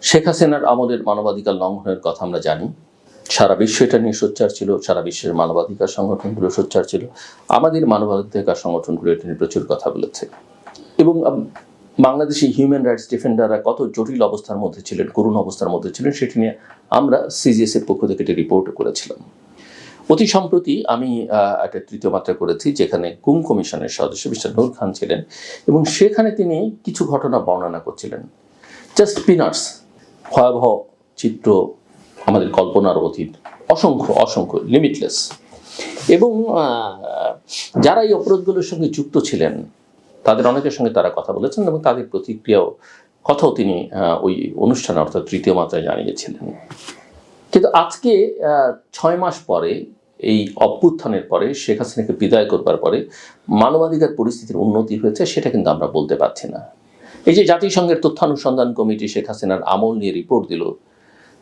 শেখ হাসিনার আমলের মানবাধিকার লঙ্ঘনের কথা আমরা জানি। সারা বিশ্ব এটা নিয়ে সোচ্চার ছিল, সারা বিশ্বের মানবাধিকার সংগঠনগুলো সোচ্চার ছিল, আমাদের মানবাধিকার সংগঠনগুলো এটা নিয়ে প্রচুর কথা বলেছে। এবং বাংলাদেশি হিউম্যান রাইটস ডিফেন্ডাররা কত জটিল অবস্থার মধ্যে ছিলেন, করুণ অবস্থার মধ্যে ছিলেন, সেটি নিয়ে আমরা সিজিএস এর পক্ষ থেকে একটি রিপোর্টও করেছিলাম। অতি সম্প্রতি আমি একটা তৃতীয় মাত্রা করেছি, যেখানে গুম কমিশনের সদস্য মিস্টার নূর খান ছিলেন, এবং সেখানে তিনি কিছু ঘটনা বর্ণনা করছিলেন। জাস্ট পিনাটস, ভয়াবহ চিত্র আমাদের কল্পনার অতীত, অসংখ্য অসংখ্য, লিমিটলেস। এবং যারা এই অপরাধগুলোর সঙ্গে যুক্ত ছিলেন তাদের অনেকের সঙ্গে তারা কথা বলেছেন, এবং তাদের প্রতিক্রিয়াও কথাও তিনি ওই অনুষ্ঠানে অর্থাৎ তৃতীয় মাত্রায় জানিয়েছিলেন। কিন্তু আজকে 6 মাস পরে, এই অভ্যুত্থানের পরে, শেখ হাসিনাকে বিদায় করবার পরে মানবাধিকার পরিস্থিতির উন্নতি হয়েছে সেটা কিন্তু আমরা বলতে পারছি না। এই যে জাতিসংঘের তথ্যানুসন্ধান কমিটি শেখ হাসিনার আমল নিয়ে রিপোর্ট দিল,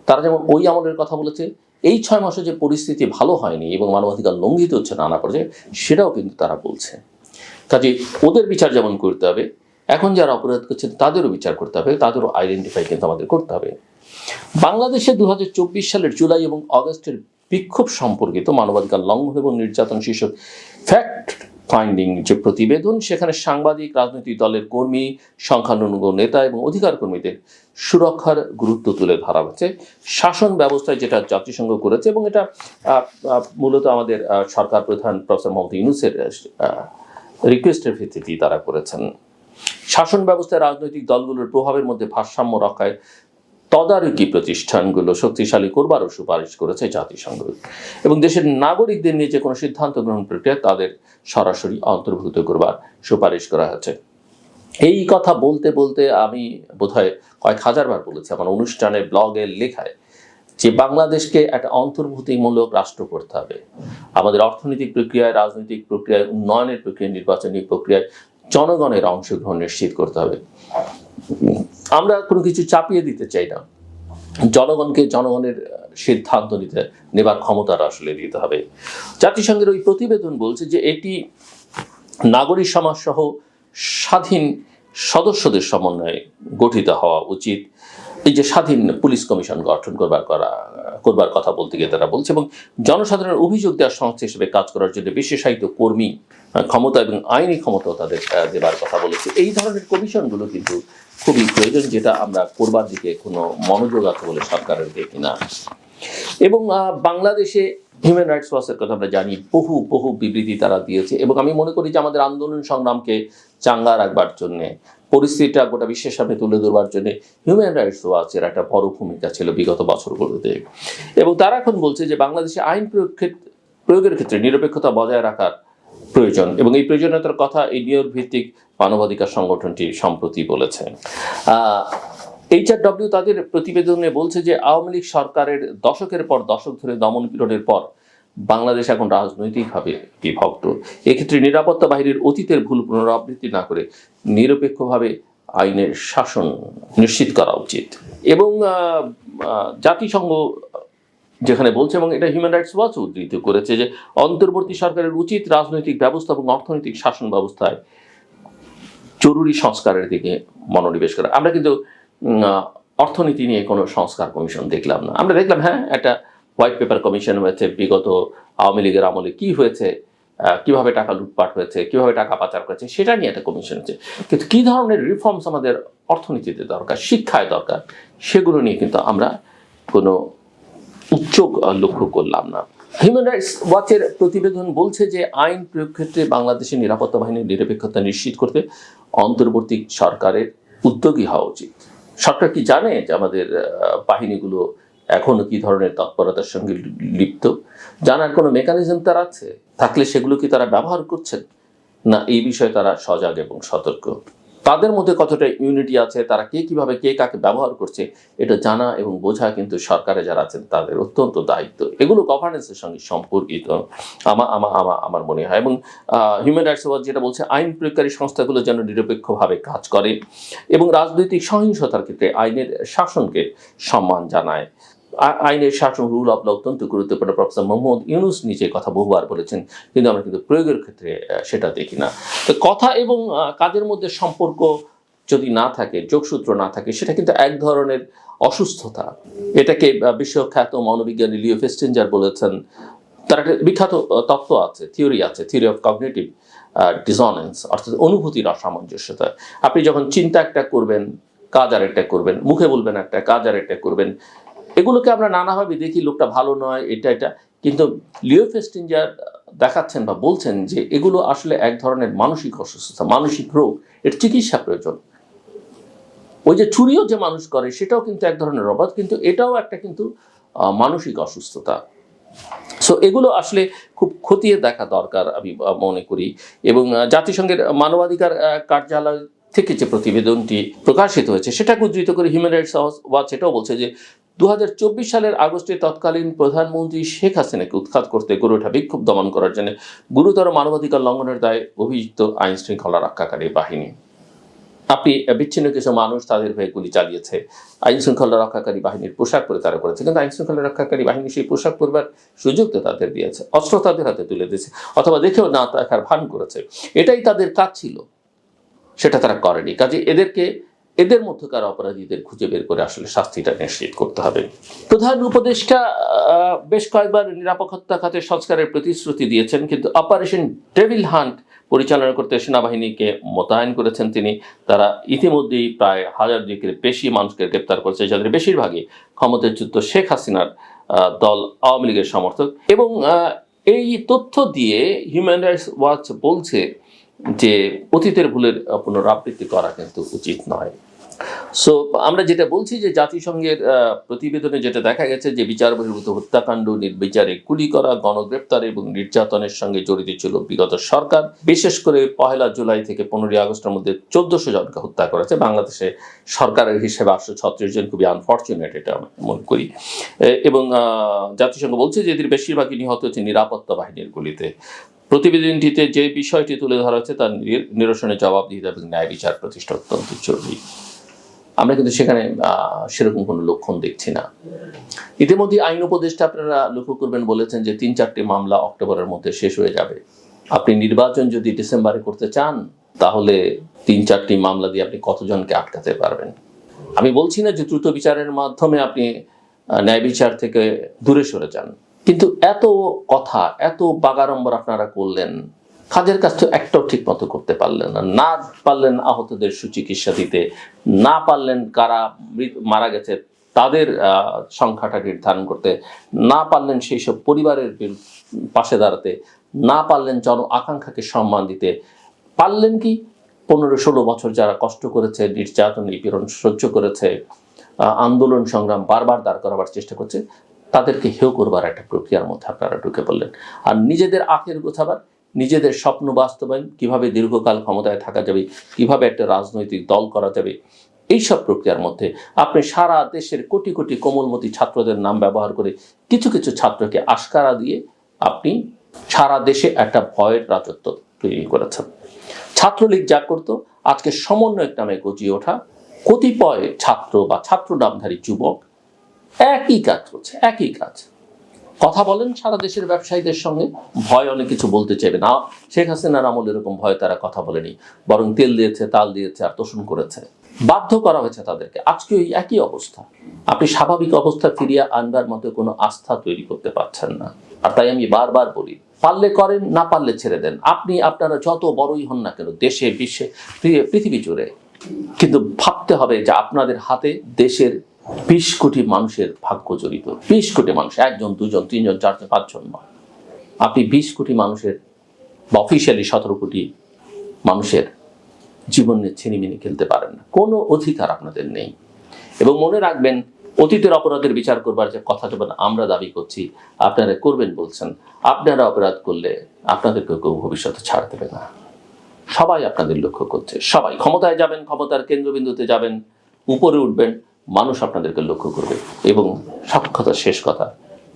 তারা যেমন ওই আমলের কথা বলেছে, এই 6 মাসে যে পরিস্থিতি ভালো হয়নি এবং মানবাধিকার লঙ্ঘিত হচ্ছে নানা পর্যায়ে, সেটাও কিন্তু তারা বলছে। কাজে ওদের বিচার যেমন করতে হবে, এখন যারা অপরাধ করছেন তাদেরও বিচার করতে হবে, তাদেরও আইডেন্টিফাই কিন্তু আমাদের করতে হবে। বাংলাদেশে 2024 সালের জুলাই এবং আগস্টের বিক্ষোভ সম্পর্কিত মানবাধিকার লঙ্ঘন এবং নির্যাতন শীর্ষক ফ্যাক্ট ফাইন্ডিং যে প্রতিবেদন, সেখানে সাংবাদিক, রাজনৈতিক দলের কর্মী, সংখ্যালঘু নেতা এবং অধিকার কর্মীদের সুরক্ষার গুরুত্ব তুলে ধরা হয়েছে। শাসন ব্যবস্থায় যেটা জাতিসংঘ করেছে, এবং এটা মূলত আমাদের সরকার প্রধান প্রফেসর মোহাম্মদ ইউনূসের রিকোয়েস্টের ভিত্তিতেই তারা করেছেন। শাসন ব্যবস্থায় রাজনৈতিক দলগুলোর প্রভাবের মধ্যে ভারসাম্য রক্ষায় তদারকি প্রতিষ্ঠানগুলো শক্তিশালী করবারও সুপারিশ করেছে জাতিসংঘ, এবং দেশের নাগরিকদের নিয়ে যে কোনো সিদ্ধান্ত গ্রহণ প্রক্রিয়া তাদের সরাসরি অন্তর্ভুক্ত করবার সুপারিশ করা হয়েছে। এই কথা বলতে বলতে আমি বোধহয় কয়েক হাজারবার বলেছি আমার অনুষ্ঠানে, ব্লগে, লেখায়, যে বাংলাদেশকে একটা অন্তর্ভুক্তিমূলক রাষ্ট্র করতে হবে। আমাদের অর্থনৈতিক প্রক্রিয়ায়, রাজনৈতিক প্রক্রিয়ায়, উন্নয়নের প্রক্রিয়ায়, নির্বাচনী প্রক্রিয়ায় জনগণের অংশগ্রহণ নিশ্চিত করতে হবে। আমরা কোনো কিছু চাপিয়ে দিতে চাই না, জনগণকে জনগণের সিদ্ধান্ত নেবার ক্ষমতাটা আসলে দিতে হবে। জাতিসংঘের ওই প্রতিবেদন বলছে যে এটি নাগরিক সমাজ সহ স্বাধীন সদস্যদের সমন্বয়ে গঠিত হওয়া উচিত। এই যে স্বাধীন পুলিশ কমিশন গঠন করবার কথা বলতে গিয়ে তারা বলছে, এবং জনসাধারণের অভিযোগ দেওয়ার সংস্থা হিসেবে কাজ করার জন্য বিশেষায়িত কর্মী ক্ষমতা এবং আইনি ক্ষমতাও তাদের দেবার কথা বলেছে। এই ধরনের কমিশনগুলো কিন্তু খুবই প্রয়োজন, যেটা আমরা করবার দিকে কোনো মনোযোগ আছে বলে সরকারের দেখি না। এবং বাংলাদেশে হিউম্যান রাইটস ওয়াচের কথা আমরা জানি, বহু বহু বিবৃতি তারা দিয়েছে, এবং আমি মনে করি যে আমাদের আন্দোলন সংগ্রামকে চাঙ্গা রাখবার জন্যে, পরিস্থিতিটা গোটা বিশ্বের সামনে তুলে ধরবার জন্য হিউম্যান রাইটস ওয়াচের একটা বড় ভূমিকা ছিল বিগত বছরগুলোতে। এবং তারা এখন বলছে যে বাংলাদেশে আইন প্রয়োগের ক্ষেত্রে নিরপেক্ষতা বজায় রাখার প্রয়োজন, এবং এই প্রয়োজনীয়তার কথা এই নিউ ইয়র্ক ভিত্তিক মানবাধিকার সংগঠনটি সম্প্রতি বলেছে। HRW তাদের প্রতিবেদনে বলছে যে আওয়ামী লীগ সরকারের দশকের পর দশক ধরে দমন পীড়নের পর বাংলাদেশ এখন রাজনৈতিকভাবে বিভক্ত। এক্ষেত্রে নিরাপত্তা বাহিনীর অতীতের ভুল পুনরাবৃত্তি না করে নিরপেক্ষভাবে আইনের শাসন নিশ্চিত করা উচিত। এবং জাতিসংঘ যেখানে বলছে, এবং এটা হিউম্যান রাইটস ওয়াচ উদ্ধৃত করেছে, যে অন্তর্বর্তী সরকারের উচিত রাজনৈতিক ব্যবস্থা এবং অর্থনৈতিক শাসন ব্যবস্থায় জরুরি সংস্কারের দিকে মনোনিবেশ করা। আমরা কিন্তু অর্থনীতি নিয়ে কোনো সংস্কার কমিশন দেখলাম না। আমরা দেখলাম একটা হোয়াইট পেপার কমিশন হয়েছে, বিগত আওয়ামী লীগের আমলে কি হয়েছে, কিভাবে টাকা লুটপাট হয়েছে, কিভাবে টাকা পাচার করেছে, সেটা নিয়ে একটা কমিশন হয়েছে। কিন্তু কী ধরনের রিফর্মস আমাদের অর্থনীতিতে দরকার, শিক্ষায় দরকার, সেগুলো নিয়ে কিন্তু আমরা কোনো উদ্যোগ লক্ষ্য করলাম না। হিউম্যান রাইটস ওয়াচের প্রতিবেদন বলছে যে আইন প্রয়োগ ক্ষেত্রে বাংলাদেশের নিরাপত্তা বাহিনীর নিরপেক্ষতা নিশ্চিত করতে অন্তর্বর্তী সরকারের উদ্যোগী হওয়া উচিত। সরকার কি জানে যে আমাদের বাহিনীগুলো এখনো কি ধরনের তৎপরতার সঙ্গে লিপ্ত? জানার কোনো মেকানিজম তার আছে? থাকলে সেগুলো কি তারা ব্যবহার করছেন না, এই বিষয়ে তারা সজাগ এবং সতর্ক? তাদের মধ্যে কতটা ইউনিটি আছে, তারা কিভাবে কে কাকে ব্যবহার করছে, এটা জানা এবং বোঝা কিন্তু সরকারে যারা আছেন তাদের অত্যন্ত দায়িত্ব। এগুলো গভর্নেন্সের সঙ্গে সম্পর্কিত আমার মনে হয়। এবং হিউম্যান রাইটস ওয়াচ যেটা বলছে, আইন প্রয়োগকারী সংস্থাগুলো যেন নিরপেক্ষভাবে কাজ করে এবং রাজনৈতিক সহিংসতার ক্ষেত্রে আইনের শাসনকে সম্মান জানায়। আইনের শাসন, রুল অফ ল অত্যন্ত গুরুত্বপূর্ণ। প্রফেসর মোহাম্মদ ইউনূস নিজে কথা বহুবার বলেছেন, কিন্তু আমরা কিন্তু প্রয়োগের ক্ষেত্রে সেটা দেখি না। তো কথা এবং কাজের মধ্যে সম্পর্ক যদি না থাকে, যোগসূত্র না থাকে, সেটা কিন্তু এক ধরনের অসুস্থতা। এটাকে বিশ্বখ্যাত মনোবিজ্ঞানী লিও ফেস্টিঞ্জার বলেছেন। তার একটা বিখ্যাত তত্ত্ব আছে, থিওরি আছে, থিওরি অফ কগনিটিভ ডিসঅনেন্স, অর্থাৎ অনুভূতির অসামঞ্জস্যতা। আপনি যখন চিন্তা একটা করবেন, কাজ আর একটা করবেন, মুখে বলবেন একটা, কাজ আর একটা করবেন, এগুলোকে আমরা নানাভাবে দেখি, লোকটা ভালো নয়, এটা, কিন্তু লিও ফেস্টিঞ্জার দেখাচ্ছেন বা বলছেন যে এগুলো আসলে এক ধরনের মানসিক অসুস্থতা, মানসিক রোগ, এর চিকিৎসা প্রয়োজন। ওই যে চুরিও যে মানুষ করে সেটাও কিন্তু এক ধরনের অবাধ, কিন্তু এটাও একটা কিন্তু মানসিক অসুস্থতা। সো এগুলো আসলে খুব খতিয়ে দেখা দরকার আমি মনে করি। এবং জাতিসংঘের মানবাধিকার কার্যালয় থেকে যে প্রতিবেদনটি প্রকাশিত হয়েছে সেটাকে উদ্ধৃত করে হিউম্যান রাইটস ওয়াচ এটাও বলছে যে 2024 সালের আগস্টে তৎকালীন প্রধানমন্ত্রী শেখ হাসিনাকে উৎখাত করতে গড়ে ওঠা বিক্ষোভ দমন করার জন্য গুরুতর মানবাধিকার লঙ্ঘনের দায়ে অভিযুক্ত আইন শৃঙ্খলা রক্ষাকারী বাহিনী। আপনি বিচ্ছিন্ন কিছু মানুষ তাদের হয়ে গুলি চালিয়েছে, আইন শৃঙ্খলা রক্ষাকারী বাহিনীর পোশাক পরে তারা করেছে, কিন্তু আইন শৃঙ্খলা রক্ষাকারী বাহিনী সেই পোশাক পরবার সুযোগ তো তাদের দিয়েছে, অস্ত্র তাদের হাতে তুলে দিয়েছে, অথবা দেখেও না দেখার ভান করেছে। এটাই তাদের কাজ ছিল, সেটা তারা করেনি। কাজে এদের মধ্যকার অপরাধীদের খুঁজে বের করে আসলে শাস্তিটা নিশ্চিত করতে হবে। প্রধান উপদেষ্টা বেশ কয়েকবার নিরাপত্তা খাতে সংস্কারের প্রতিশ্রুতি দিয়েছেন, কিন্তু অপারেশন ডেভিল হান্ট পরিচালনা করতে সেনাবাহিনীকে মোতায়েন করেছেন তিনি। তারা ইতিমধ্যেই প্রায় 1000-এর বেশি মানুষকে গ্রেপ্তার করেছে, যাদের বেশিরভাগই ক্ষমতাচ্যুত শেখ হাসিনার দল আওয়ামী লীগের সমর্থক। এবং এই তথ্য দিয়ে হিউম্যান রাইটস ওয়াচ বলছে যে অতীতের ভুলের পুনরাবৃত্তি করা কিন্তু উচিত নয়। সো আমরা যেটা বলছি যে জাতিসংঘের প্রতিবেদনে যেটা দেখা গেছে যে বিচার বহির্ভূত হত্যাকাণ্ড, নির্বিচারে গুলি করা, গণগ্রেপ্তার এবং নির্যাতনের সঙ্গে জড়িত ছিল বিগত সরকার। বিশেষ করে 1 জুলাই থেকে 15 আগস্টের মধ্যে 1400 জনকে হত্যা করেছে। বাংলাদেশে সরকারের হিসেবে 836 জন, খুবই আনফর্চুনেট এটা আমি মনে করি। এবং জাতিসংঘ বলছে যে এদের বেশিরভাগই নিহত হচ্ছে নিরাপত্তা বাহিনীর গুলিতে। প্রতিবেদনটিতে যে বিষয়টি তুলে ধরা হচ্ছে তার নিরসনে জবাবদিহিতা এবং ন্যায় বিচার প্রতিষ্ঠা অত্যন্ত জরুরি। আমরা কিন্তু সেখানে সেরকম কোনো লক্ষণ দেখছি না। ইতিমধ্যে আইন উপদেষ্টা আপনারা লক্ষ্য করবেন বলেছেন যে 3-4টি মামলা অক্টোবরের মধ্যে শেষ হয়ে যাবে। আপনি নির্বাচন যদি ডিসেম্বরে করতে চান তাহলে 3-4টি মামলা দিয়ে আপনি কতজনকে আটকাতে পারবেন? আমি বলছি না যে দ্রুত বিচারের মাধ্যমে আপনি ন্যায় বিচার থেকে দূরে সরে যান, কিন্তু এত কথা, এত বাগাড়ম্বর আপনারা করলেন, কাজের কাজ তো একটাও ঠিক মতো করতে পারলেন না পারলেন আহতদের সুচিকিৎসা দিতে, না পারলেন কারা মারা গেছে তাদের সংখ্যাটা নির্ধারণ করতে, না পারলেন সেই সব পরিবারের পাশে দাঁড়াতে, না পারলেন জন আকাঙ্ক্ষাকে সম্মান দিতে। পারলেন কি 15-16 বছর যারা কষ্ট করেছে, নির্যাতন নিপীড়ন সহ্য করেছে, আন্দোলন সংগ্রাম বারবার দাঁড় করাবার চেষ্টা করছে, তাদেরকে হেয় করবার একটা প্রক্রিয়ার মধ্যে আপনারা ঢুকে পড়লেন। আর নিজেদের আখের গোছাবার, নিজেদের স্বপ্ন বাস্তবায়ন, কিভাবে দীর্ঘকাল ক্ষমতায় থাকা যাবে, কিভাবে একটা রাজনৈতিক দল করা যাবে, এইসব প্রক্রিয়ার মধ্যে আপনি সারা দেশের কোটি কোটি কোমলমতি ছাত্রদের নাম ব্যবহার করে কিছু কিছু ছাত্রকে আশকারা দিয়ে আপনি সারা দেশে একটা ভয়ের রাজত্ব তৈরি করেছেন। ছাত্রলীগ যা করতো, আজকে সমন্বয়ক নামে গজিয়ে ওঠা কতিপয় ছাত্র বা ছাত্র নামধারী যুবক একই কাজ করছে, একই কাজ। কথা বলেন সারা দেশের ব্যবসায়ীদের সঙ্গে, ভয় অনেক কিছু বলতে চাইবে না। শেখ হাসিনার আমল এরকম ভয় তারা কথা বলেনি, বরং তেল দিয়েছে, তাল দিয়েছে আর তোষণ করেছে, বাধ্য করা হয়েছে তাদেরকে। আজকে ওই একই অবস্থা। আপনি স্বাভাবিক অবস্থা ফিরিয়ে আনবার মতো কোনো আস্থা তৈরি করতে পারছেন না। আর তাই আমি বারবার বলি, পারলে করেন, না পারলে ছেড়ে দেন। আপনারা যত বড়ই হন না কেন, দেশে বিশ্বে পৃথিবী জুড়ে, কিন্তু ভাবতে হবে যে আপনাদের হাতে দেশের 20 কোটি মানুষের ভাগ্য জড়িত। 20 কোটি মানুষ, 1 জন 2 জন 3 জন 4 জন 5 জন নয়। আপনি 20 কোটি মানুষের বা অফিসিয়ালি 17 কোটি মানুষের জীবন নিয়ে ছিনিমিনি খেলতে পারেন না, কোনো অধিকার আপনাদের নেই। এবং মনে রাখবেন, অতীতের অপরাধের বিচার করবার যে কথা যখন আমরা দাবি করছি, আপনারা করবেন বলছেন, আপনারা অপরাধ করলে আপনাদেরকে কেউ ভবিষ্যতে ছাড় দেবে না। সবাই আপনাদের লক্ষ্য করছে, সবাই ক্ষমতায় যাবেন, ক্ষমতার কেন্দ্রবিন্দুতে যাবেন, উপরে উঠবেন, মানুষ আপনাদেরকে লক্ষ্য করবে। এবং সব কথা শেষ কথা,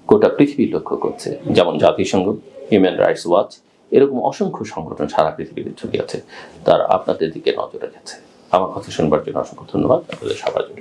গোটা পৃথিবী লক্ষ্য করছে। যেমন জাতিসংঘ, হিউম্যান রাইটস ওয়াচ, এরকম অসংখ্য সংগঠন সারা পৃথিবীতে ছড়িয়ে আছে, তারা আপনাদের দিকে নজর রেখেছে। আমার কথা শুনবার জন্য অসংখ্য ধন্যবাদ। আপনাদের সবার জন্য